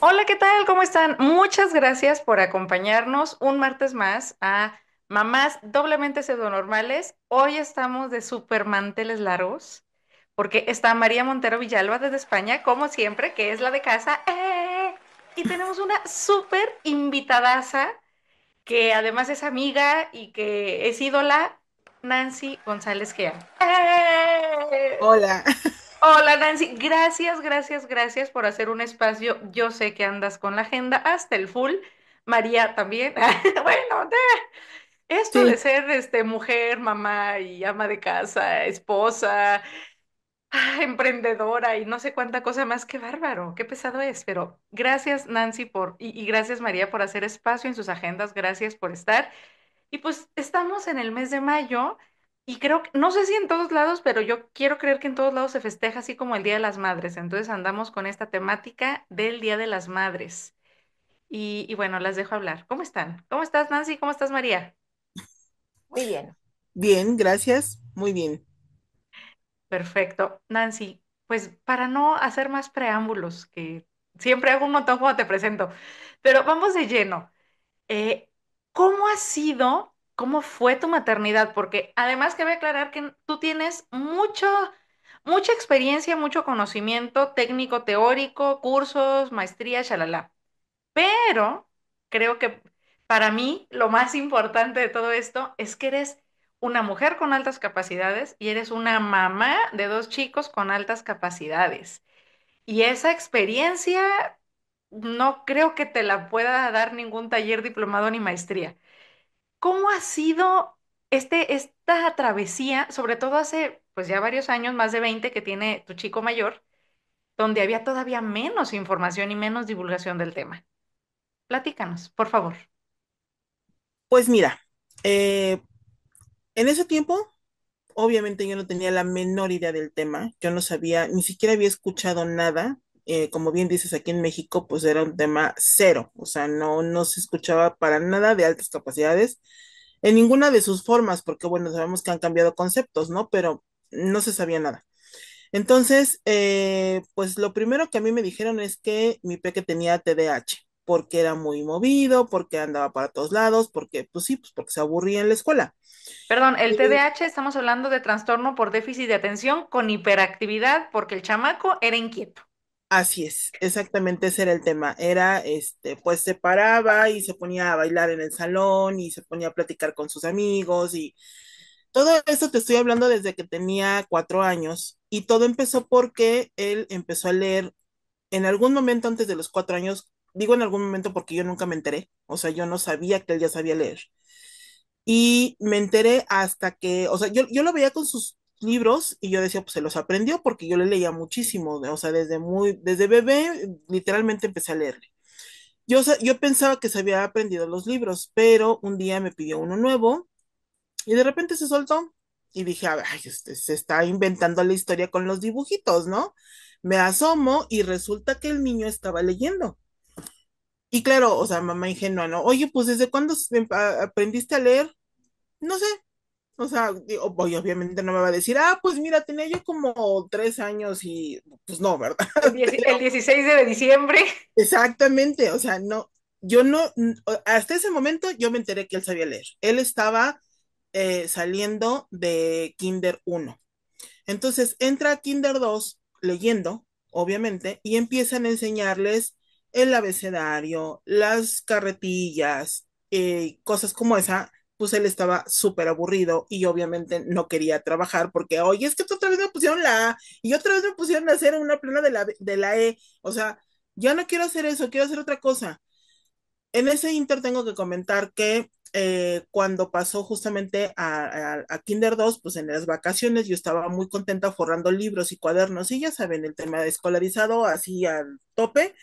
Hola, ¿qué tal? ¿Cómo están? Muchas gracias por acompañarnos un martes más a Mamás Doblemente Pseudonormales. Hoy estamos de super manteles largos porque está María Montero Villalba desde España, como siempre, que es la de casa. Y tenemos una súper invitadaza que además es amiga y que es ídola, Nancy González Gea. Hola. Hola Nancy, gracias, gracias, gracias por hacer un espacio. Yo sé que andas con la agenda hasta el full. María también. Bueno, esto de Sí, ser mujer, mamá y ama de casa, esposa, emprendedora y no sé cuánta cosa más, qué bárbaro, qué pesado es. Pero gracias Nancy y gracias María por hacer espacio en sus agendas, gracias por estar. Y pues estamos en el mes de mayo y creo que, no sé si en todos lados, pero yo quiero creer que en todos lados se festeja así como el Día de las Madres. Entonces andamos con esta temática del Día de las Madres. Y bueno, las dejo hablar. ¿Cómo están? ¿Cómo estás, Nancy? ¿Cómo estás, María? Muy bien. bien, gracias. Muy bien. Perfecto. Nancy, pues para no hacer más preámbulos, que siempre hago un montón cuando te presento, pero vamos de lleno. Eh, ¿Cómo ha sido, cómo fue tu maternidad? Porque además que voy a aclarar que tú tienes mucha experiencia, mucho conocimiento técnico, teórico, cursos, maestría, shalala. Pero creo que para mí lo más importante de todo esto es que eres una mujer con altas capacidades y eres una mamá de dos chicos con altas capacidades. Y esa experiencia no creo que te la pueda dar ningún taller diplomado ni maestría. ¿Cómo ha sido esta travesía, sobre todo hace pues ya varios años, más de 20 que tiene tu chico mayor, donde había todavía menos información y menos divulgación del tema? Platícanos, por favor. Pues mira, eh, en ese tiempo, obviamente yo no tenía la menor idea del tema. Yo no sabía, ni siquiera había escuchado nada. Como bien dices, aquí en México, pues era un tema cero. O sea, no se escuchaba para nada de altas capacidades en ninguna de sus formas, porque bueno, sabemos que han cambiado conceptos, ¿no? Pero no se sabía nada. Entonces, pues lo primero que a mí me dijeron es que mi peque tenía TDAH, porque era muy movido, porque andaba para todos lados, porque, pues sí, pues porque se aburría en la escuela. Perdón, el Eh, TDAH estamos hablando de trastorno por déficit de atención con hiperactividad porque el chamaco era inquieto. Así es, exactamente ese era el tema. Era, pues se paraba y se ponía a bailar en el salón y se ponía a platicar con sus amigos y todo eso te estoy hablando desde que tenía 4 años y todo empezó porque él empezó a leer en algún momento antes de los 4 años, digo en algún momento porque yo nunca me enteré, o sea, yo no sabía que él ya sabía leer. Y me enteré hasta que, o sea, yo lo veía con sus libros y yo decía, pues se los aprendió porque yo le leía muchísimo, o sea, desde bebé, literalmente empecé a leerle. Yo pensaba que se había aprendido los libros, pero un día me pidió uno nuevo y de repente se soltó y dije, ay, se está inventando la historia con los dibujitos, ¿no? Me asomo y resulta que el niño estaba leyendo. Y claro, o sea, mamá ingenua, ¿no? Oye, pues ¿desde cuándo aprendiste a leer? No sé. O sea, obviamente no me va a decir, pues mira, tenía yo como 3 años y pues no, ¿verdad? El 16 de diciembre. Exactamente, o sea, no, yo no, hasta ese momento yo me enteré que él sabía leer. Él estaba saliendo de Kinder 1. Entonces entra a Kinder 2 leyendo, obviamente, y empiezan a enseñarles el abecedario, las carretillas, cosas como esa. Pues él estaba súper aburrido y obviamente no quería trabajar porque, oye, es que otra vez me pusieron la A y otra vez me pusieron a hacer una plana de la E. O sea, ya no quiero hacer eso, quiero hacer otra cosa. En ese inter tengo que comentar que cuando pasó justamente a Kinder 2, pues en las vacaciones yo estaba muy contenta forrando libros y cuadernos y ya saben, el tema de escolarizado así al tope.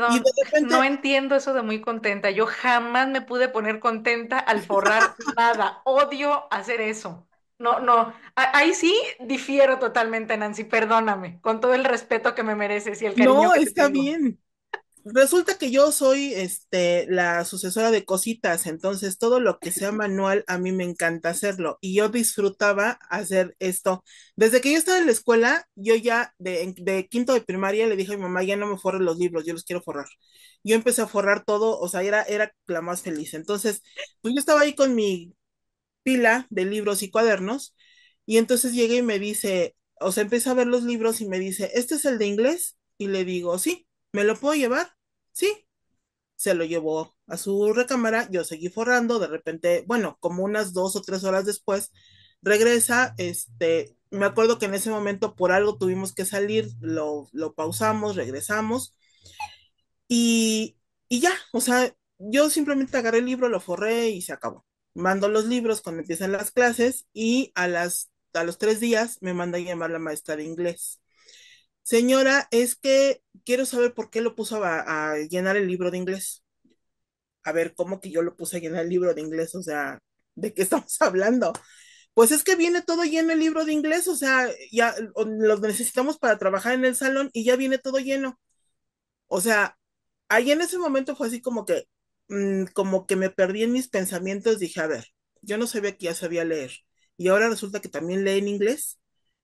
Y de Perdón, no repente, entiendo eso de muy contenta. Yo jamás me pude poner contenta al forrar nada. Odio hacer eso. No, no. Ahí sí difiero totalmente, Nancy. Perdóname, con todo el respeto que me mereces y el cariño no, que te está tengo. bien. Resulta que yo soy la sucesora de cositas, entonces todo lo que sea manual a mí me encanta hacerlo y yo disfrutaba hacer esto. Desde que yo estaba en la escuela, yo ya de quinto de primaria le dije a mi mamá, ya no me forres los libros, yo los quiero forrar. Yo empecé a forrar todo, o sea, era la más feliz. Entonces, pues yo estaba ahí con mi pila de libros y cuadernos y entonces llega y me dice, o sea, empieza a ver los libros y me dice, ¿este es el de inglés? Y le digo, sí, ¿me lo puedo llevar? Sí, se lo llevó a su recámara, yo seguí forrando, de repente, bueno, como unas 2 o 3 horas después, regresa, me acuerdo que en ese momento por algo tuvimos que salir, lo pausamos, regresamos y, y ya, o sea, yo simplemente agarré el libro, lo forré y se acabó. Mando los libros cuando empiezan las clases y a los 3 días me manda a llamar la maestra de inglés. Señora, es que quiero saber por qué lo puso a llenar el libro de inglés. A ver, ¿cómo que yo lo puse lleno el libro de inglés? O sea, ¿de qué estamos hablando? Pues es que viene todo lleno el libro de inglés, o sea, ya lo necesitamos para trabajar en el salón y ya viene todo lleno. O sea, ahí en ese momento fue así como que me perdí en mis pensamientos, dije, a ver, yo no sabía que ya sabía leer y ahora resulta que también lee en inglés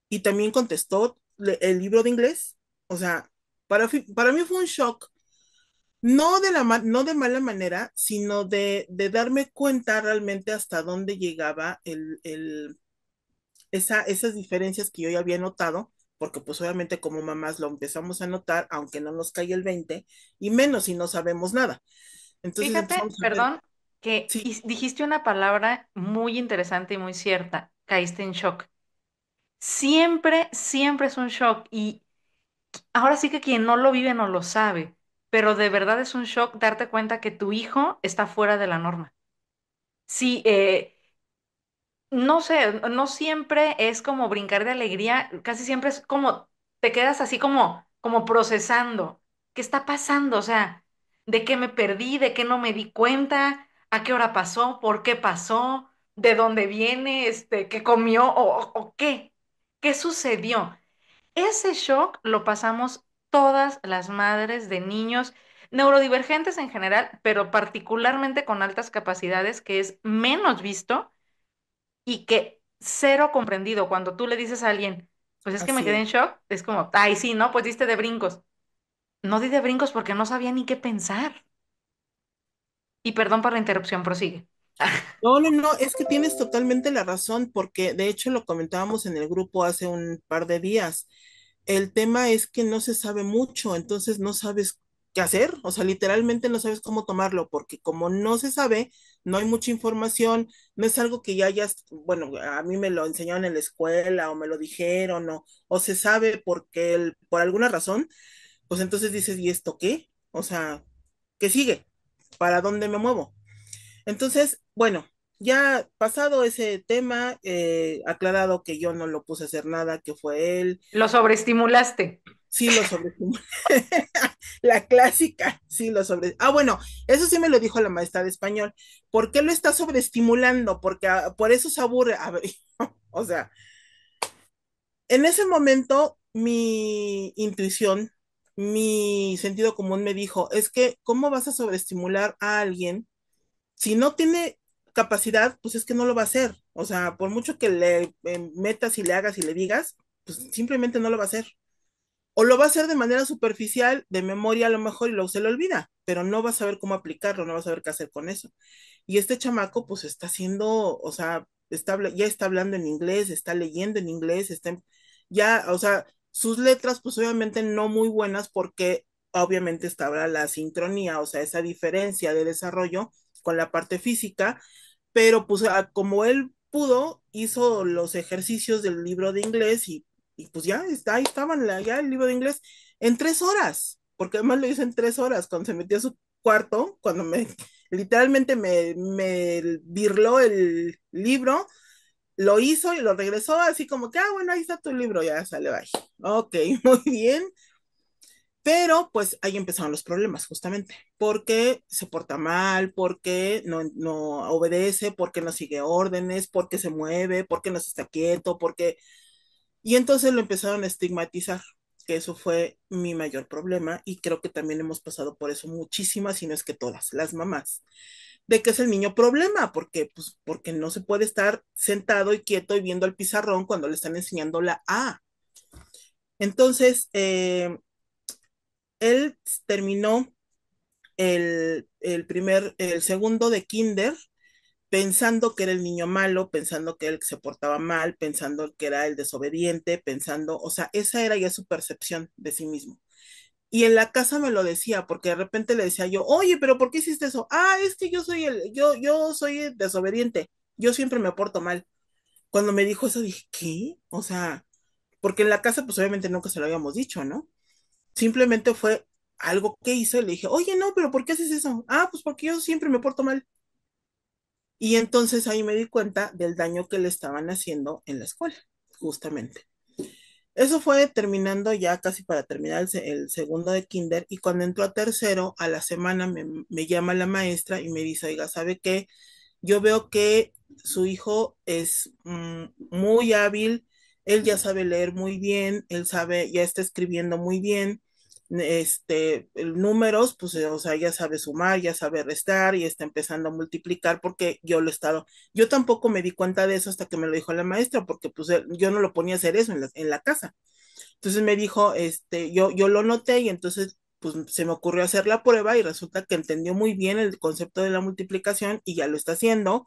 y también contestó el libro de inglés. O sea, para mí fue un shock no no de mala manera, sino de darme cuenta realmente hasta dónde llegaba esas diferencias que yo ya había notado, porque pues obviamente como mamás lo empezamos a notar, aunque no nos cae el 20 y menos si no sabemos nada. Entonces Fíjate, empezamos a ver, perdón, que sí, dijiste una palabra muy interesante y muy cierta, caíste en shock. Siempre, siempre es un shock y ahora sí que quien no lo vive no lo sabe, pero de verdad es un shock darte cuenta que tu hijo está fuera de la norma. Sí, no sé, no siempre es como brincar de alegría, casi siempre es como te quedas así como procesando. ¿Qué está pasando? O sea, ¿de qué me perdí? ¿De qué no me di cuenta? ¿A qué hora pasó? ¿Por qué pasó? ¿De dónde viene? ¿Qué comió? ¿O qué? ¿Qué sucedió? Ese shock lo pasamos todas las madres de niños neurodivergentes en general, pero particularmente con altas capacidades, que es menos visto y que cero comprendido. Cuando tú le dices a alguien, pues es que me así quedé es. en shock, es como, ay, sí, ¿no? Pues diste de brincos. No di de brincos porque no sabía ni qué pensar. Y perdón por la interrupción, prosigue. No, no, no, es que tienes totalmente la razón, porque de hecho lo comentábamos en el grupo hace un par de días. El tema es que no se sabe mucho, entonces no sabes qué hacer, o sea, literalmente no sabes cómo tomarlo, porque como no se sabe, no hay mucha información, no es algo que ya hayas, bueno, a mí me lo enseñaron en la escuela o me lo dijeron, o se sabe porque por alguna razón, pues entonces dices, ¿y esto qué? O sea, ¿qué sigue? ¿Para dónde me muevo? Entonces, bueno, ya pasado ese tema, aclarado que yo no lo puse a hacer nada, que fue él, Lo sobreestimulaste. sí lo sobreestimulé. La clásica, sí lo sobre. Ah, bueno, eso sí me lo dijo la maestra de español. ¿Por qué lo está sobreestimulando? Porque por eso se aburre. A ver, o sea, en ese momento mi intuición, mi sentido común me dijo, es que, ¿cómo vas a sobreestimular a alguien si no tiene capacidad, pues es que no lo va a hacer. O sea, por mucho que le metas y le hagas y le digas, pues simplemente no lo va a hacer. O lo va a hacer de manera superficial, de memoria a lo mejor, y luego se le olvida, pero no va a saber cómo aplicarlo, no va a saber qué hacer con eso. Y este chamaco, pues está haciendo, o sea, ya está hablando en inglés, está leyendo en inglés, ya, o sea, sus letras, pues obviamente no muy buenas porque obviamente estaba la sincronía, o sea, esa diferencia de desarrollo con la parte física, pero pues como él pudo, hizo los ejercicios del libro de inglés y pues ya está, ahí estaban ya el libro de inglés en 3 horas, porque además lo hizo en 3 horas, cuando se metió a su cuarto, cuando literalmente me birló el libro, lo hizo y lo regresó así como que, bueno, ahí está tu libro, ya sale, bye. Ok, muy bien, pero pues ahí empezaron los problemas, justamente, porque se porta mal, porque no obedece, porque no sigue órdenes, porque se mueve, porque no se está quieto, porque... Y entonces lo empezaron a estigmatizar. que eso fue mi mayor problema y creo que también hemos pasado por eso muchísimas, si no es que todas, las mamás, de que es el niño problema, porque, pues, porque no se puede estar sentado y quieto y viendo el pizarrón cuando le están enseñando la A. Entonces, él terminó el segundo de kinder pensando que era el niño malo, pensando que era el que se portaba mal, pensando que era el desobediente, pensando, o sea, esa era ya su percepción de sí mismo. Y en la casa me lo decía, porque de repente le decía yo, oye, pero ¿por qué hiciste eso? Ah, es que yo soy el desobediente, yo siempre me porto mal. Cuando me dijo eso dije, ¿qué? O sea, porque en la casa pues obviamente nunca se lo habíamos dicho, ¿no? Simplemente fue algo que hizo y le dije, oye, no, pero ¿por qué haces eso? Ah, pues porque yo siempre me porto mal. Y entonces ahí me di cuenta del daño que le estaban haciendo en la escuela, justamente. Eso fue terminando ya casi para terminar el segundo de kinder y cuando entró a tercero, a la semana me llama la maestra y me dice, oiga, ¿sabe qué? Yo veo que su hijo es muy hábil, él ya sabe leer muy bien, él sabe, ya está escribiendo muy bien, números, pues, o sea, ya sabe sumar, ya sabe restar y está empezando a multiplicar porque yo tampoco me di cuenta de eso hasta que me lo dijo la maestra, porque pues yo no lo ponía a hacer eso en la casa. Entonces me dijo, yo lo noté y entonces pues se me ocurrió hacer la prueba y resulta que entendió muy bien el concepto de la multiplicación y ya lo está haciendo.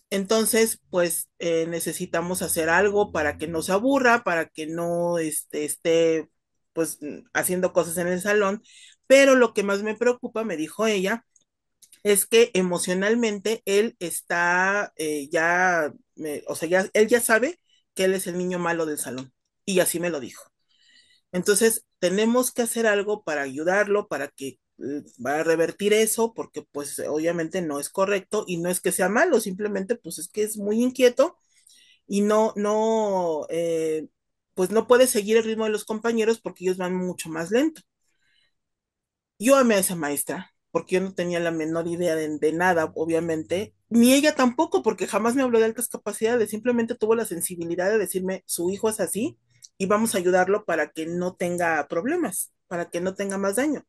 Entonces, pues necesitamos hacer algo para que no se aburra, para que no esté pues haciendo cosas en el salón. Pero lo que más me preocupa, me dijo ella, es que emocionalmente él está o sea, él ya sabe que él es el niño malo del salón. Y así me lo dijo. Entonces, tenemos que hacer algo para ayudarlo, para revertir eso, porque pues obviamente no es correcto y no es que sea malo, simplemente pues es que es muy inquieto y pues no puede seguir el ritmo de los compañeros porque ellos van mucho más lento. Yo amé a esa maestra porque yo no tenía la menor idea de nada, obviamente, ni ella tampoco, porque jamás me habló de altas capacidades, simplemente tuvo la sensibilidad de decirme, su hijo es así y vamos a ayudarlo para que no tenga problemas, para que no tenga más daño.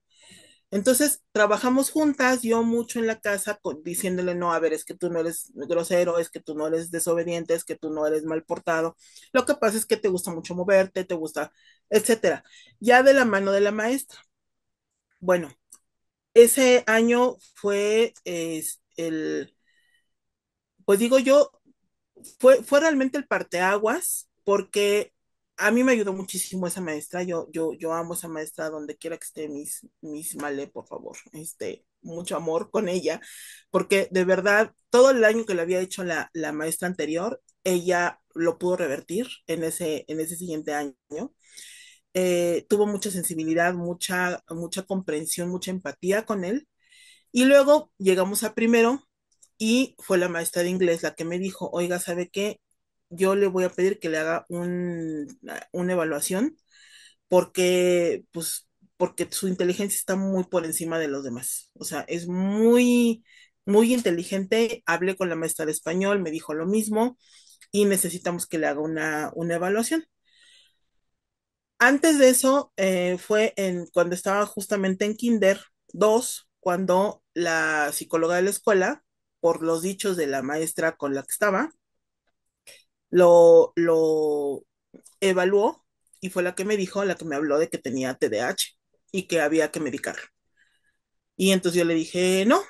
Entonces, trabajamos juntas, yo mucho en la casa, diciéndole, no, a ver, es que tú no eres grosero, es que tú no eres desobediente, es que tú no eres mal portado. Lo que pasa es que te gusta mucho moverte, te gusta, etcétera. Ya de la mano de la maestra. Bueno, ese año fue pues digo yo, fue realmente el parteaguas, porque a mí me ayudó muchísimo esa maestra. Yo amo esa maestra donde quiera que esté mis Male, por favor. Mucho amor con ella, porque de verdad, todo el año que le había hecho la maestra anterior, ella lo pudo revertir en ese siguiente año. Tuvo mucha sensibilidad, mucha comprensión, mucha empatía con él. Y luego llegamos a primero y fue la maestra de inglés la que me dijo, oiga, ¿sabe qué? Yo le voy a pedir que le haga una evaluación porque, pues, porque su inteligencia está muy por encima de los demás. O sea, es muy inteligente. Hablé con la maestra de español, me dijo lo mismo y necesitamos que le haga una evaluación. Antes de eso, fue cuando estaba justamente en Kinder 2 cuando la psicóloga de la escuela, por los dichos de la maestra con la que estaba, lo evaluó y fue la que me dijo, la que me habló de que tenía TDAH y que había que medicarlo. Y entonces yo le dije, no,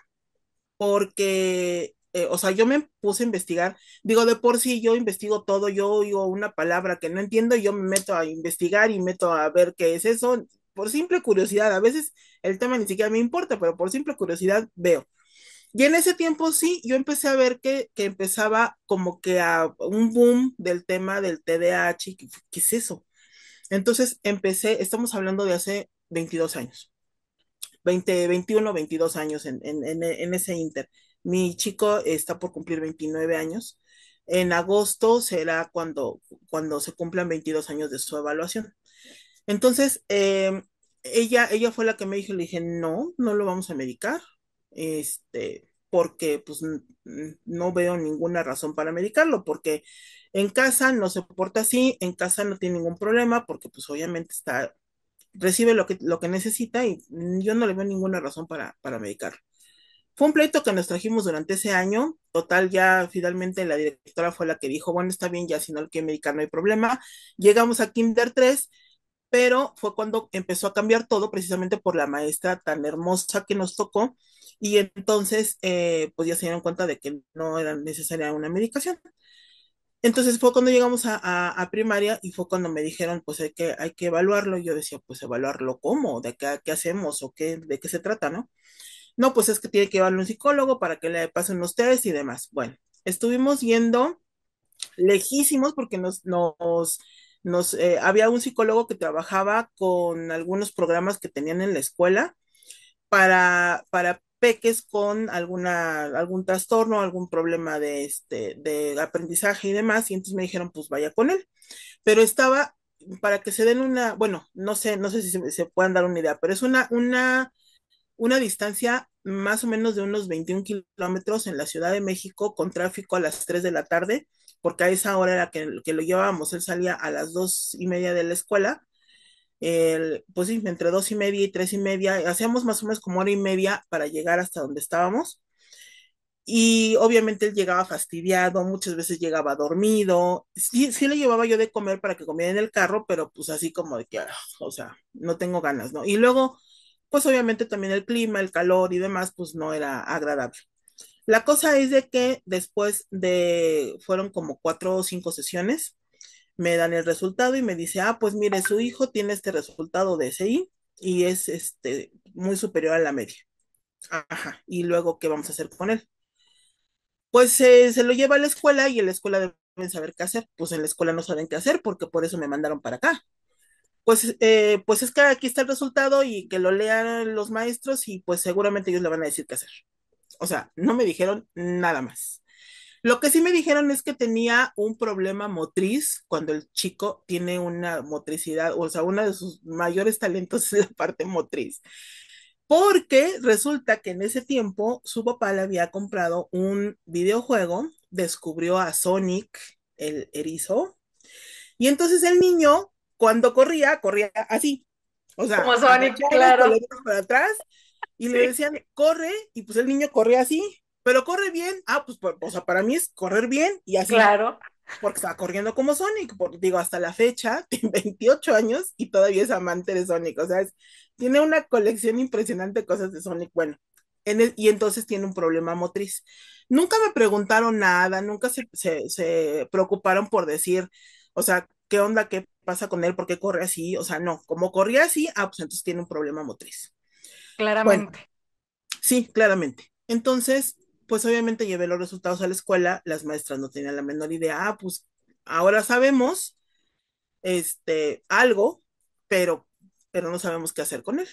porque, o sea, yo me puse a investigar, digo, de por sí yo investigo todo, yo oigo una palabra que no entiendo y yo me meto a investigar y meto a ver qué es eso, por simple curiosidad, a veces el tema ni siquiera me importa, pero por simple curiosidad veo. Y en ese tiempo sí, yo empecé a ver que empezaba como que a un boom del tema del TDAH, ¿qué es eso? Entonces estamos hablando de hace 22 años. 21, 22 años en ese inter. Mi chico está por cumplir 29 años. En agosto será cuando se cumplan 22 años de su evaluación. Entonces, ella fue la que me dijo, le dije, no, no lo vamos a medicar, porque pues no veo ninguna razón para medicarlo, porque en casa no se porta así, en casa no tiene ningún problema, porque pues obviamente está recibe lo que necesita y yo no le veo ninguna razón para medicarlo. Fue un pleito que nos trajimos durante ese año. Total, ya finalmente la directora fue la que dijo, bueno, está bien, ya si no lo quiere medicar no hay problema. Llegamos a Kinder 3, pero fue cuando empezó a cambiar todo precisamente por la maestra tan hermosa que nos tocó y entonces pues ya se dieron cuenta de que no era necesaria una medicación. Entonces fue cuando llegamos a primaria y fue cuando me dijeron, pues hay que evaluarlo. Y yo decía, pues evaluarlo cómo, de qué hacemos o qué, de qué se trata, ¿no? No, pues es que tiene que llevarlo un psicólogo para que le pasen los test y demás. Bueno, estuvimos yendo lejísimos porque había un psicólogo que trabajaba con algunos programas que tenían en la escuela para peques con algún trastorno, algún problema de aprendizaje y demás, y entonces me dijeron, pues vaya con él. Pero estaba, para que se den bueno, no sé si se puedan dar una idea, pero es una distancia más o menos de unos 21 kilómetros en la Ciudad de México con tráfico a las 3 de la tarde, porque a esa hora era que lo llevábamos, él salía a las 2:30 de la escuela, pues sí, entre 2:30 y 3:30, hacíamos más o menos como hora y media para llegar hasta donde estábamos. Y obviamente él llegaba fastidiado, muchas veces llegaba dormido. Sí, sí le llevaba yo de comer para que comiera en el carro, pero pues así como de que, o sea, no tengo ganas, ¿no? Y luego, pues obviamente también el clima, el calor y demás, pues no era agradable. La cosa es de que fueron como 4 o 5 sesiones, me dan el resultado y me dice, pues mire, su hijo tiene este resultado de SI y es muy superior a la media. Ajá, y luego, ¿qué vamos a hacer con él? Pues se lo lleva a la escuela y en la escuela deben saber qué hacer. Pues en la escuela no saben qué hacer porque por eso me mandaron para acá. Pues es que aquí está el resultado y que lo lean los maestros y pues seguramente ellos le van a decir qué hacer. O sea, no me dijeron nada más. Lo que sí me dijeron es que tenía un problema motriz cuando el chico tiene una motricidad, o sea, uno de sus mayores talentos es la parte motriz. Porque resulta que en ese tiempo su papá le había comprado un videojuego, descubrió a Sonic, el erizo, y entonces el niño, cuando corría así. O Como sea, Sonic, agachado con los claro. dedos para atrás, y le Sí, decían, corre, y pues el niño corría así, pero corre bien. Pues, o sea, para mí es correr bien y así, claro. porque estaba corriendo como Sonic, digo, hasta la fecha, tiene 28 años y todavía es amante de Sonic, o sea, tiene una colección impresionante de cosas de Sonic, bueno, y entonces tiene un problema motriz. Nunca me preguntaron nada, nunca se preocuparon por decir, o sea, ¿qué onda? ¿Qué pasa con él? ¿Por qué corre así? O sea, no, como corría así, pues entonces tiene un problema motriz. Bueno, Claramente. sí, claramente. Entonces, pues obviamente llevé los resultados a la escuela, las maestras no tenían la menor idea, pues ahora sabemos algo, pero, pero no sabemos qué hacer con él.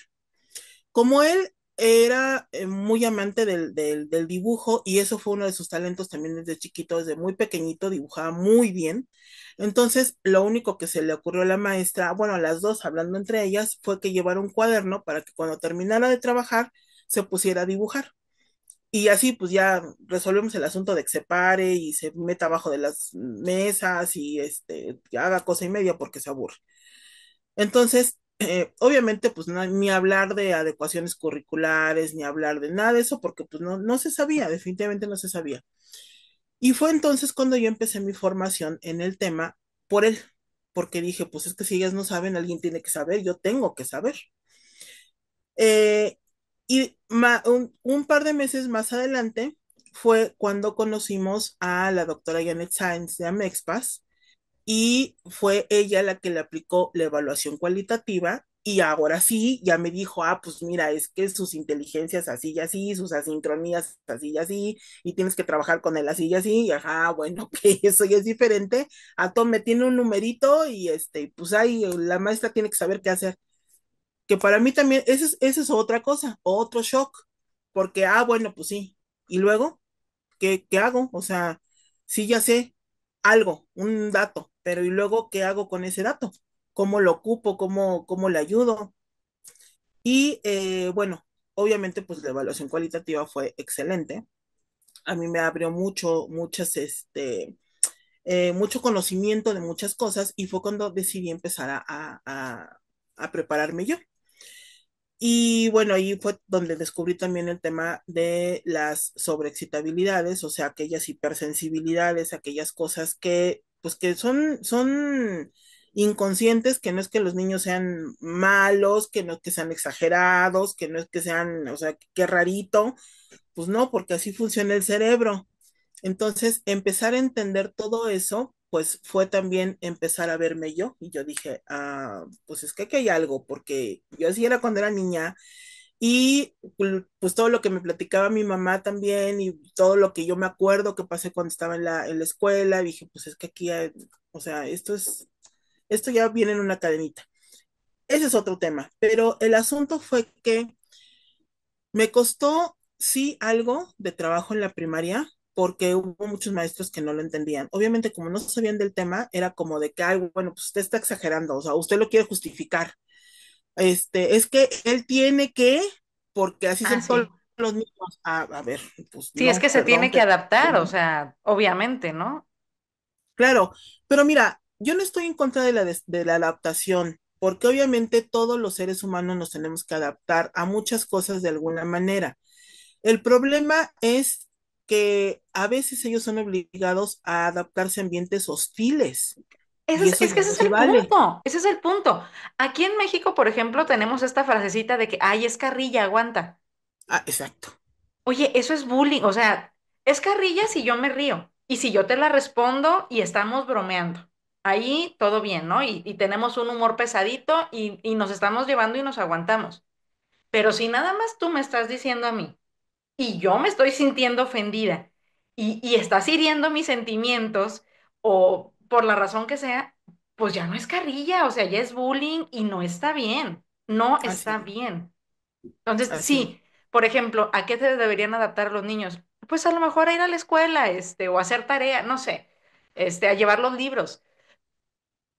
Como él era muy amante del dibujo y eso fue uno de sus talentos también desde chiquito, desde muy pequeñito, dibujaba muy bien. Entonces, lo único que se le ocurrió a la maestra, bueno, a las dos, hablando entre ellas, fue que llevara un cuaderno para que cuando terminara de trabajar se pusiera a dibujar. Y así pues ya resolvemos el asunto de que se pare y se meta abajo de las mesas y que haga cosa y media porque se aburre. Entonces, obviamente pues ni hablar de adecuaciones curriculares, ni hablar de nada de eso porque pues no se sabía, definitivamente no se sabía. Y fue entonces cuando yo empecé mi formación en el tema por él, porque dije, pues es que si ellas no saben, alguien tiene que saber, yo tengo que saber. Eh, y un par de meses más adelante fue cuando conocimos a la doctora Janet Sáenz de Amexpas y fue ella la que le aplicó la evaluación cualitativa y ahora sí, ya me dijo, pues mira, es que sus inteligencias así y así, sus asincronías así y así, y tienes que trabajar con él así y así, y ajá, bueno, que eso ya es diferente, me tiene un numerito y pues ahí la maestra tiene que saber qué hacer que para mí también, esa es otra cosa, otro shock, porque, bueno, pues sí, y luego, ¿qué hago? O sea, sí ya sé algo, un dato, pero ¿y luego qué hago con ese dato? ¿Cómo lo ocupo? ¿Cómo le ayudo? Y bueno, obviamente, pues la evaluación cualitativa fue excelente. A mí me abrió mucho conocimiento de muchas cosas y fue cuando decidí empezar a a prepararme yo. Y bueno, ahí fue donde descubrí también el tema de las sobreexcitabilidades, o sea, aquellas hipersensibilidades, aquellas cosas que, pues que son inconscientes, que no es que los niños sean malos, que no es que sean exagerados, que no es que sean, o sea, qué rarito, pues no, porque así funciona el cerebro. Entonces, empezar a entender todo eso, pues fue también empezar a verme yo. Y yo dije, pues es que aquí hay algo, porque yo así era cuando era niña. Y pues todo lo que me platicaba mi mamá también y todo lo que yo me acuerdo que pasé cuando estaba en la escuela, dije, pues es que aquí hay, o sea, esto ya viene en una cadenita. Ese es otro tema, pero el asunto fue que me costó, sí, algo de trabajo en la primaria, porque hubo muchos maestros que no lo entendían. Obviamente, como no sabían del tema, era como de que, ay, bueno, pues usted está exagerando, o sea, usted lo quiere justificar. Es que él tiene que, porque así Ah, son todos sí. los niños. A ver, pues Sí, es no, que se perdón, tiene que pero adaptar, o sea, obviamente, ¿no? claro, pero mira, yo no estoy en contra de de la adaptación, porque obviamente todos los seres humanos nos tenemos que adaptar a muchas cosas de alguna manera. El problema es que a veces ellos son obligados a adaptarse a ambientes hostiles y eso Es ya que ese no es se el vale. punto, ese es el punto. Aquí en México, por ejemplo, tenemos esta frasecita de que, ay, es carrilla, aguanta. Ah, exacto, Oye, eso es bullying, o sea, es carrilla si yo me río y si yo te la respondo y estamos bromeando. Ahí todo bien, ¿no? Y tenemos un humor pesadito y nos estamos llevando y nos aguantamos. Pero si nada más tú me estás diciendo a mí y yo me estoy sintiendo ofendida y estás hiriendo mis sentimientos o por la razón que sea, pues ya no es carrilla, o sea, ya es bullying y no está bien, no así está es, bien. Entonces, así es, sí, por ejemplo, ¿a qué se deberían adaptar los niños? Pues a lo mejor a ir a la escuela, o a hacer tarea, no sé, a llevar los libros,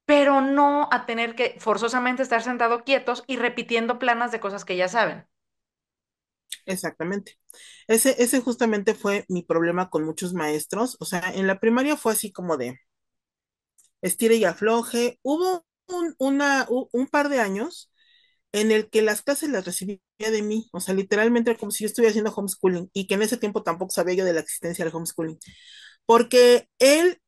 pero no a tener que forzosamente estar sentado quietos y repitiendo planas de cosas que ya saben. exactamente. Ese justamente fue mi problema con muchos maestros. O sea, en la primaria fue así como de estire y afloje. Hubo un par de años en el que las clases las recibía de mí, o sea, literalmente era como si yo estuviera haciendo homeschooling y que en ese tiempo tampoco sabía yo de la existencia del homeschooling, porque él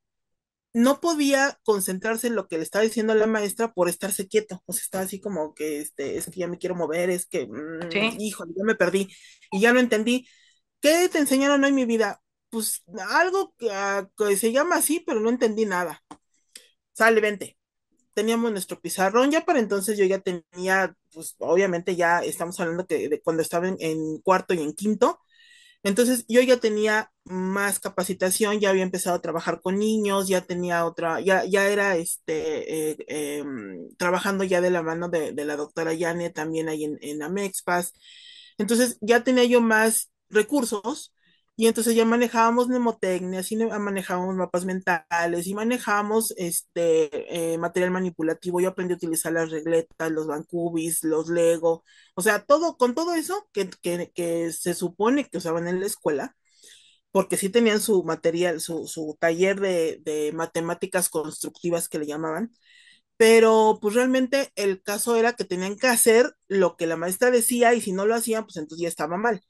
no podía concentrarse en lo que le estaba diciendo la maestra por estarse quieto, o sea, estaba así como que, es que ya me quiero mover, es que, Sí, híjole, ya me perdí y ya no entendí. ¿Qué te enseñaron hoy en mi vida? Pues algo que se llama así, pero no entendí nada. Sale, vente. Teníamos nuestro pizarrón, ya para entonces yo ya tenía, pues obviamente ya estamos hablando que de cuando estaba en cuarto y en quinto, entonces yo ya tenía más capacitación, ya había empezado a trabajar con niños, ya tenía otra, ya era trabajando ya de la mano de la doctora Yane también ahí en Amexpas, entonces ya tenía yo más recursos y entonces ya manejábamos mnemotecnias y manejábamos mapas mentales y manejábamos material manipulativo. Yo aprendí a utilizar las regletas, los bancubis, los Lego, o sea, todo, con todo eso que se supone que usaban en la escuela, porque sí tenían su material, su taller de matemáticas constructivas que le llamaban, pero pues realmente el caso era que tenían que hacer lo que la maestra decía y si no lo hacían, pues entonces ya estaba mal.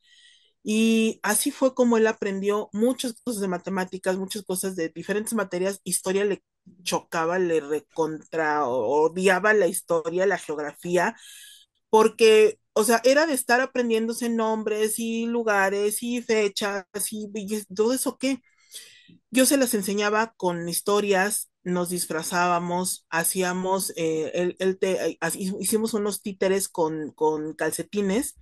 Y así fue como él aprendió muchas cosas de matemáticas, muchas cosas de diferentes materias. Historia le chocaba, le recontra, odiaba la historia, la geografía, porque, o sea, era de estar aprendiéndose nombres y lugares y fechas y todo eso que yo se las enseñaba con historias, nos disfrazábamos, hacíamos, hicimos unos títeres con calcetines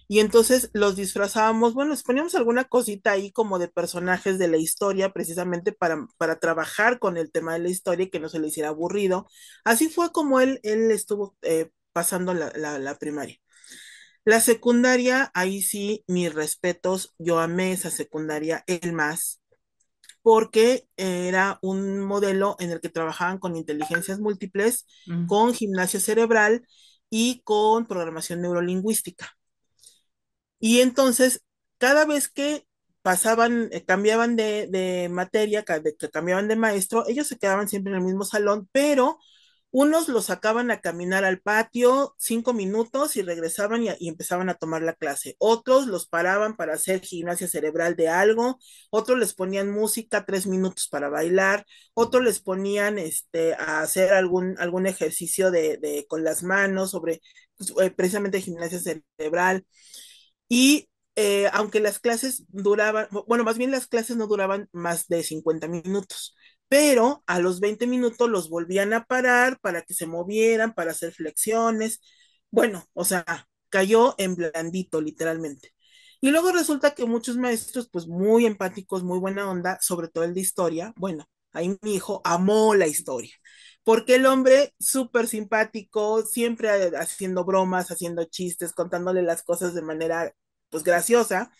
y entonces los disfrazábamos, bueno, les poníamos alguna cosita ahí como de personajes de la historia, precisamente para trabajar con el tema de la historia y que no se le hiciera aburrido. Así fue como él estuvo pasando la primaria. La secundaria, ahí sí, mis respetos, yo amé esa secundaria, el más, porque era un modelo en el que trabajaban con inteligencias múltiples, mm, con gimnasia cerebral y con programación neurolingüística. Y entonces, cada vez que pasaban, cambiaban de materia, que cambiaban de maestro, ellos se quedaban siempre en el mismo salón, pero Unos los sacaban a caminar al patio 5 minutos y regresaban y empezaban a tomar la clase. Otros los paraban para hacer gimnasia cerebral de algo. Otros les ponían música 3 minutos para bailar. Otros les ponían a hacer algún ejercicio con las manos sobre pues, precisamente gimnasia cerebral. Y aunque las clases duraban, bueno, más bien las clases no duraban más de 50 minutos, pero a los 20 minutos los volvían a parar para que se movieran, para hacer flexiones. Bueno, o sea, cayó en blandito, literalmente. Y luego resulta que muchos maestros, pues muy empáticos, muy buena onda, sobre todo el de historia, bueno, ahí mi hijo amó la historia porque el hombre súper simpático, siempre haciendo bromas, haciendo chistes, contándole las cosas de manera pues graciosa.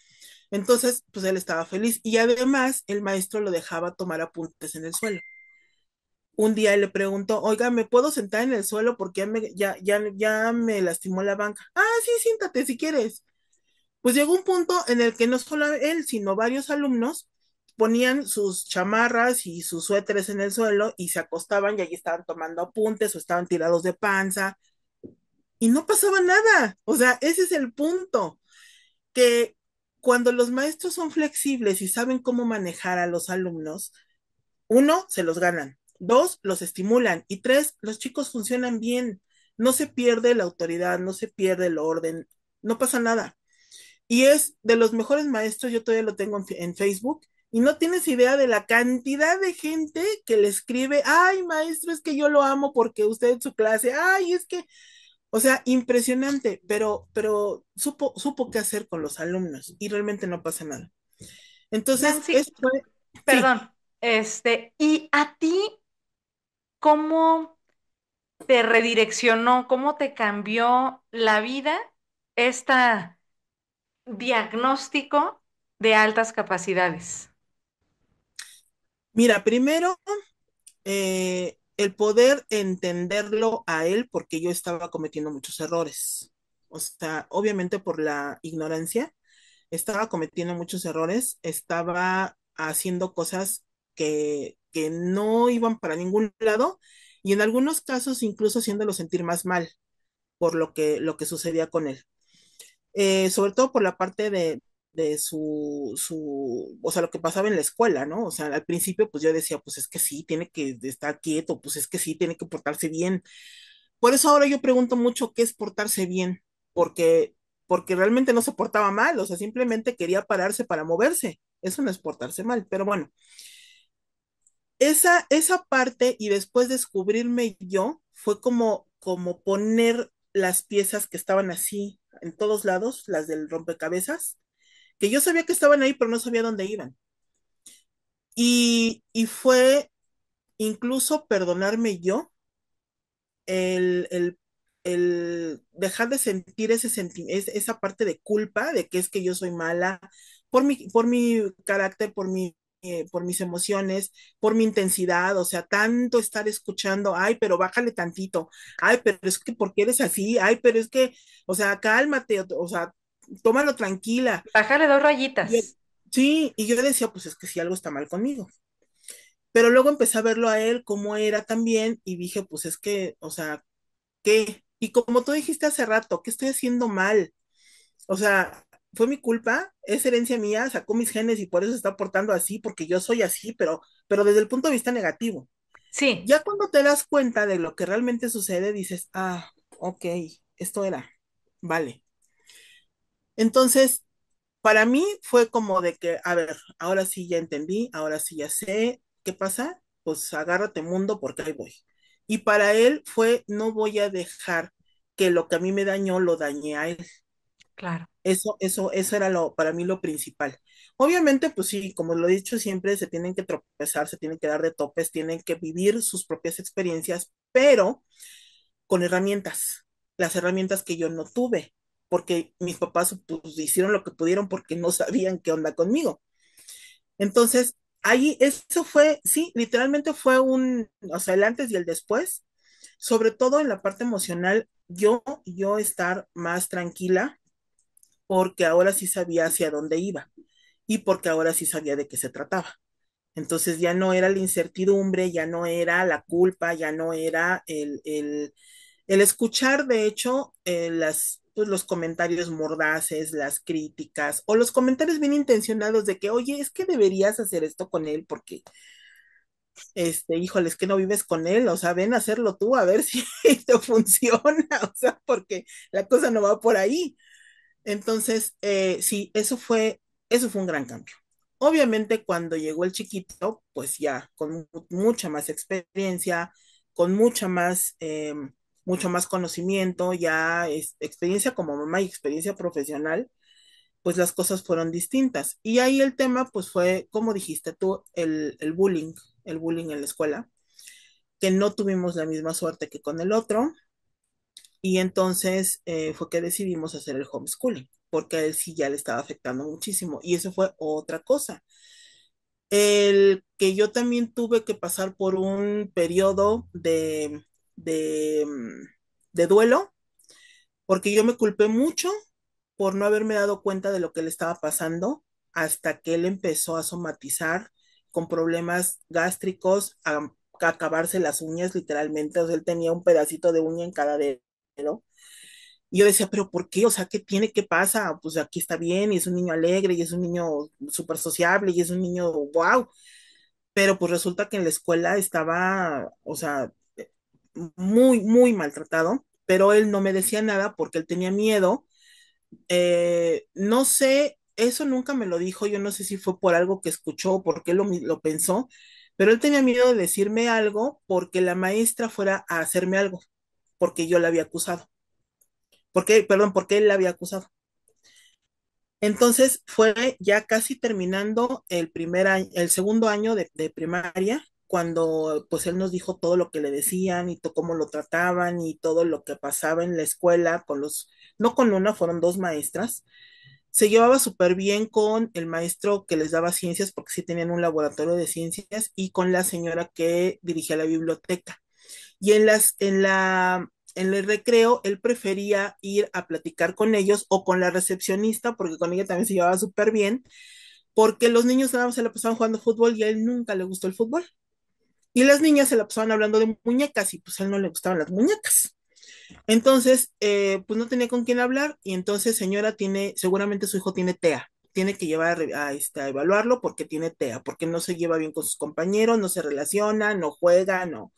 Entonces, pues él estaba feliz y además el maestro lo dejaba tomar apuntes en el suelo. Un día él le preguntó, oiga, ¿me puedo sentar en el suelo porque ya me lastimó la banca? Ah, sí, siéntate si quieres. Pues llegó un punto en el que no solo él, sino varios alumnos ponían sus chamarras y sus suéteres en el suelo y se acostaban y allí estaban tomando apuntes o estaban tirados de panza y no pasaba nada. O sea, ese es el punto, que cuando los maestros son flexibles y saben cómo manejar a los alumnos, uno, se los ganan, dos, los estimulan y tres, los chicos funcionan bien. No se pierde la autoridad, no se pierde el orden, no pasa nada. Y es de los mejores maestros, yo todavía lo tengo en Facebook, y no tienes idea de la cantidad de gente que le escribe, ay, maestro, es que yo lo amo porque usted en su clase, ay, es que, o sea, impresionante, pero supo qué hacer con los alumnos y realmente no pasa nada. Entonces, Nancy, eso fue, sí, perdón, ¿y a ti cómo te redireccionó, cómo te cambió la vida este diagnóstico de altas capacidades? mira, primero, el poder entenderlo a él porque yo estaba cometiendo muchos errores. O sea, obviamente por la ignorancia estaba cometiendo muchos errores, estaba haciendo cosas que no iban para ningún lado y en algunos casos incluso haciéndolo sentir más mal por lo que sucedía con él. Sobre todo por la parte de o sea, lo que pasaba en la escuela, ¿no? O sea, al principio pues yo decía, pues es que sí, tiene que estar quieto, pues es que sí, tiene que portarse bien. Por eso ahora yo pregunto mucho qué es portarse bien, porque, porque realmente no se portaba mal, o sea, simplemente quería pararse para moverse. Eso no es portarse mal, pero bueno, esa parte y después descubrirme yo fue como poner las piezas que estaban así en todos lados, las del rompecabezas, que yo sabía que estaban ahí, pero no sabía dónde iban. Y fue incluso perdonarme yo el, el, el dejar de sentir esa parte de culpa de que es que yo soy mala por mi carácter, por mis emociones, por mi intensidad, o sea, tanto estar escuchando, ay, pero bájale tantito, ay, pero es que porque eres así, ay, pero es que, o sea, cálmate, o sea, tómalo tranquila. Bájale dos Y yo- rayitas. sí, y yo decía, pues es que si algo está mal conmigo. Pero luego empecé a verlo a él como era también y dije, pues es que, o sea, ¿qué? Y como tú dijiste hace rato, ¿qué estoy haciendo mal? O sea, fue mi culpa, es herencia mía, sacó mis genes y por eso se está portando así, porque yo soy así, pero desde el punto de vista negativo. Sí, Ya cuando te das cuenta de lo que realmente sucede, dices, ah, ok, esto era, vale. Entonces, para mí fue como de que, a ver, ahora sí ya entendí, ahora sí ya sé qué pasa, pues agárrate mundo porque ahí voy. Y para él fue, no voy a dejar que lo que a mí me dañó lo dañe a él. claro. Eso era para mí lo principal. Obviamente, pues sí, como lo he dicho siempre, se tienen que tropezar, se tienen que dar de topes, tienen que vivir sus propias experiencias, pero con herramientas, las herramientas que yo no tuve, porque mis papás pues, hicieron lo que pudieron porque no sabían qué onda conmigo. Entonces, ahí eso fue, sí, literalmente fue o sea, el antes y el después, sobre todo en la parte emocional, yo estar más tranquila porque ahora sí sabía hacia dónde iba y porque ahora sí sabía de qué se trataba. Entonces ya no era la incertidumbre, ya no era la culpa, ya no era el escuchar, de hecho, pues, los comentarios mordaces, las críticas o los comentarios bien intencionados de que, oye, es que deberías hacer esto con él porque, híjole, es que no vives con él, o sea, ven a hacerlo tú a ver si te funciona, o sea, porque la cosa no va por ahí. Entonces, sí, eso fue un gran cambio. Obviamente, cuando llegó el chiquito, pues ya con mucha más experiencia, con mucho más conocimiento, ya experiencia como mamá y experiencia profesional, pues las cosas fueron distintas. Y ahí el tema, pues fue, como dijiste tú, el bullying en la escuela, que no tuvimos la misma suerte que con el otro, y entonces fue que decidimos hacer el homeschooling, porque a él sí ya le estaba afectando muchísimo. Y eso fue otra cosa. El que yo también tuve que pasar por un periodo de, mm, de duelo, porque yo me culpé mucho por no haberme dado cuenta de lo que le estaba pasando hasta que él empezó a somatizar con problemas gástricos, a acabarse las uñas literalmente. O sea, él tenía un pedacito de uña en cada dedo. Y yo decía, pero ¿por qué? O sea, ¿qué tiene? ¿Qué pasa? Pues aquí está bien, y es un niño alegre, y es un niño súper sociable, y es un niño wow. Pero pues resulta que en la escuela estaba, o sea, muy, muy maltratado, pero él no me decía nada porque él tenía miedo. No sé, eso nunca me lo dijo, yo no sé si fue por algo que escuchó o por qué lo pensó, pero él tenía miedo de decirme algo porque la maestra fuera a hacerme algo, porque yo la había acusado. Porque, perdón, porque él la había acusado. Entonces fue ya casi terminando el segundo año de primaria, cuando pues él nos dijo todo lo que le decían y cómo lo trataban y todo lo que pasaba en la escuela no con una, fueron dos maestras. Se llevaba súper bien con el maestro que les daba ciencias, porque sí tenían un laboratorio de ciencias, y con la señora que dirigía la biblioteca. Y en el recreo, él prefería ir a platicar con ellos o con la recepcionista, porque con ella también se llevaba súper bien, porque los niños nada más se la pasaban jugando fútbol y a él nunca le gustó el fútbol. Y las niñas se la pasaban hablando de muñecas y pues a él no le gustaban las muñecas. Entonces, pues no tenía con quién hablar, y entonces señora seguramente su hijo tiene TEA. Tiene que llevar a evaluarlo porque tiene TEA, porque no se lleva bien con sus compañeros, no se relaciona, no juega, no.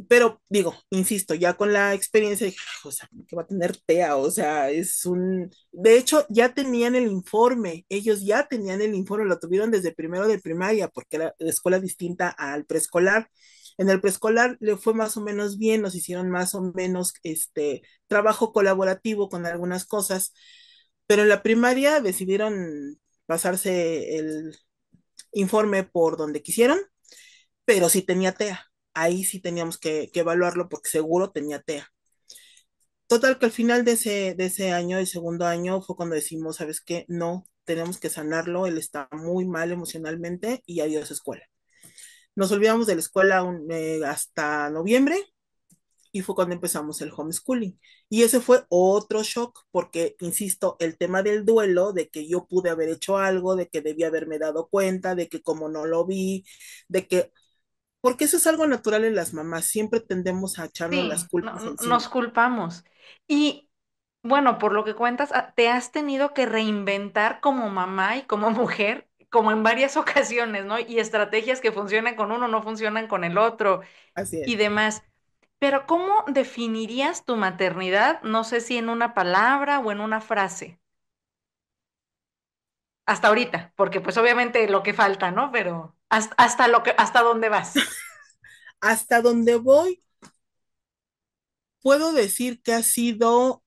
Pero digo, insisto, ya con la experiencia dije, "Ay, o sea, que va a tener TEA, o sea, de hecho, ya tenían el informe, ellos ya tenían el informe, lo tuvieron desde primero de primaria, porque era la escuela distinta al preescolar. En el preescolar le fue más o menos bien, nos hicieron más o menos trabajo colaborativo con algunas cosas, pero en la primaria decidieron pasarse el informe por donde quisieron, pero sí tenía TEA. Ahí sí teníamos que evaluarlo porque seguro tenía TEA. Total que al final de ese año, el segundo año, fue cuando decimos, ¿sabes qué? No, tenemos que sanarlo, él está muy mal emocionalmente y adiós escuela. Nos olvidamos de la escuela hasta noviembre, y fue cuando empezamos el homeschooling. Y ese fue otro shock porque, insisto, el tema del duelo, de que yo pude haber hecho algo, de que debía haberme dado cuenta, de que como no lo vi, de que porque eso es algo natural en las mamás, siempre tendemos a echarnos las Sí, culpas encima. nos culpamos. Y bueno, por lo que cuentas, te has tenido que reinventar como mamá y como mujer, como en varias ocasiones, ¿no? Y estrategias que funcionan con uno no funcionan con el otro Así y es. demás. Pero ¿cómo definirías tu maternidad? No sé si en una palabra o en una frase. Hasta ahorita, porque pues obviamente lo que falta, ¿no? Pero hasta dónde vas. Hasta donde voy, puedo decir que ha sido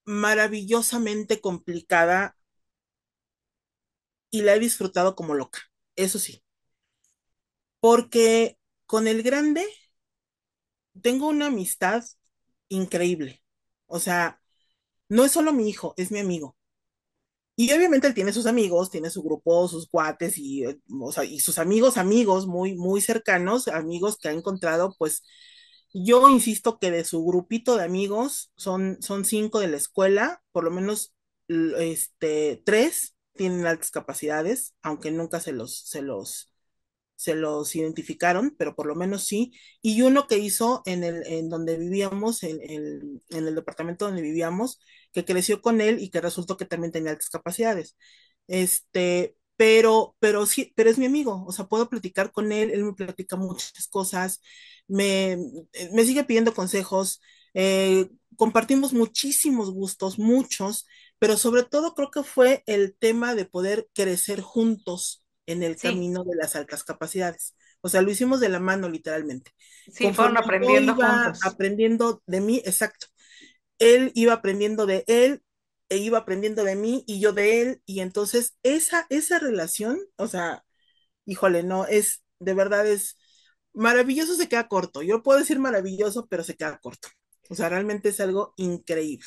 maravillosamente complicada y la he disfrutado como loca, eso sí, porque con el grande tengo una amistad increíble. O sea, no es solo mi hijo, es mi amigo. Y obviamente él tiene sus amigos, tiene su grupo, sus cuates y, o sea, y sus amigos muy, muy cercanos, amigos que ha encontrado, pues yo insisto que de su grupito de amigos son cinco de la escuela, por lo menos tres. tienen altas capacidades, aunque nunca se los identificaron, pero por lo menos sí. Y uno que hizo en donde vivíamos, en el departamento donde vivíamos, que creció con él y que resultó que también tenía altas capacidades. Pero sí, pero es mi amigo, o sea, puedo platicar con él, él me platica muchas cosas, me, me sigue pidiendo consejos, compartimos muchísimos gustos, muchos, pero sobre todo creo que fue el tema de poder crecer juntos en el Sí, camino de las altas capacidades. O sea, lo hicimos de la mano literalmente. sí, fueron Conforme yo aprendiendo iba juntos. aprendiendo de mí, exacto, él iba aprendiendo de él, e iba aprendiendo de mí y yo de él, y entonces esa relación, o sea, híjole, no, es, de verdad es maravilloso, se queda corto. Yo puedo decir maravilloso, pero se queda corto. O sea, realmente es algo increíble.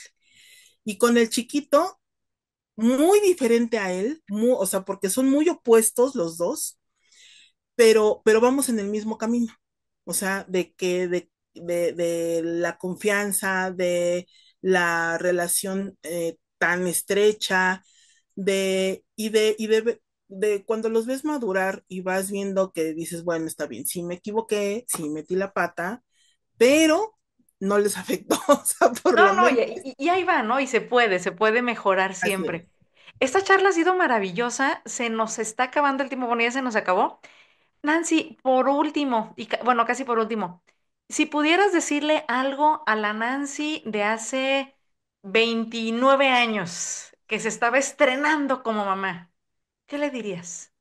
Y con el chiquito, muy diferente a él, o sea, porque son muy opuestos los dos, pero vamos en el mismo camino. O sea, de la confianza, de la relación tan estrecha, de cuando los ves madurar y vas viendo que dices, bueno, está bien, sí me equivoqué, sí metí la pata, pero no les afectó, o sea, por lo No, no, menos y ahí va, ¿no? Y se puede mejorar así siempre. es. Esta charla ha sido maravillosa, se nos está acabando el tiempo, bueno, ya se nos acabó. Nancy, por último, bueno, casi por último, si pudieras decirle algo a la Nancy de hace 29 años, que se estaba estrenando como mamá, ¿qué le dirías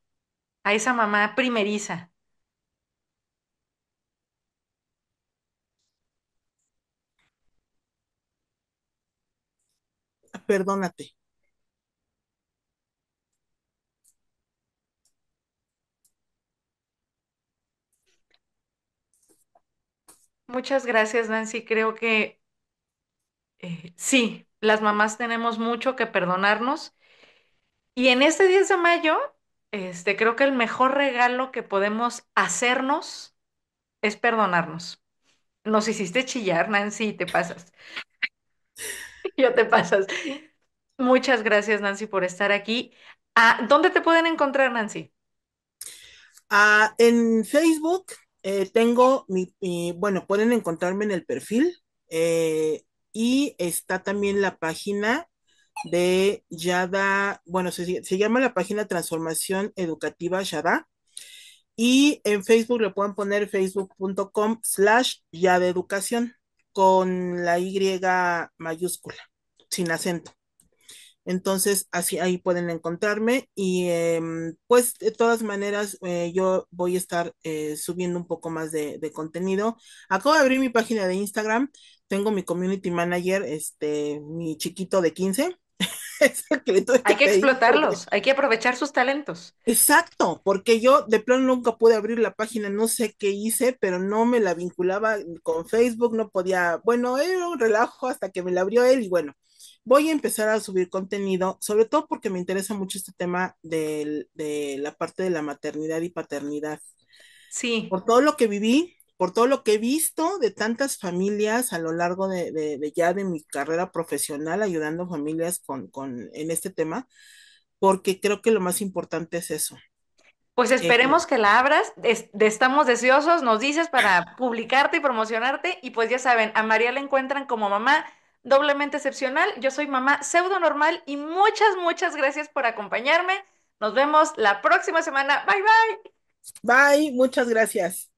a esa mamá primeriza? Perdónate. Muchas gracias, Nancy. Creo que sí, las mamás tenemos mucho que perdonarnos. Y en este 10 de mayo, creo que el mejor regalo que podemos hacernos es perdonarnos. Nos hiciste chillar, Nancy, te pasas. Ya te pasas. Muchas gracias, Nancy, por estar aquí. Ah, ¿dónde te pueden encontrar, Nancy? En Facebook tengo bueno, pueden encontrarme en el perfil eh, y está también la página de Yada, bueno, se llama la página Transformación Educativa Yada y en Facebook le pueden poner facebook.com/Yada Educación con la Y mayúscula, sin acento. Entonces, así ahí pueden encontrarme y pues de todas maneras yo voy a estar subiendo un poco más de contenido. Acabo de abrir mi página de Instagram, tengo mi community manager, mi chiquito de 15, es el que le tuve que Hay que pedir. explotarlos, hay que aprovechar sus talentos. Exacto, porque yo de plano nunca pude abrir la página, no sé qué hice, pero no me la vinculaba con Facebook, no podía, bueno, era un relajo hasta que me la abrió él y bueno, voy a empezar a subir contenido, sobre todo porque me interesa mucho este tema de la parte de la maternidad y paternidad, Sí, por todo lo que viví, por todo lo que he visto de tantas familias a lo largo de ya de mi carrera profesional, ayudando a familias en este tema, porque creo que lo más importante es eso. pues Eh, esperemos que la abras. Estamos deseosos, nos dices para publicarte y promocionarte. Y pues ya saben, a María la encuentran como mamá doblemente excepcional. Yo soy mamá pseudo normal y muchas, muchas gracias por acompañarme. Nos vemos la próxima semana. Bye, bye. Bye, muchas gracias.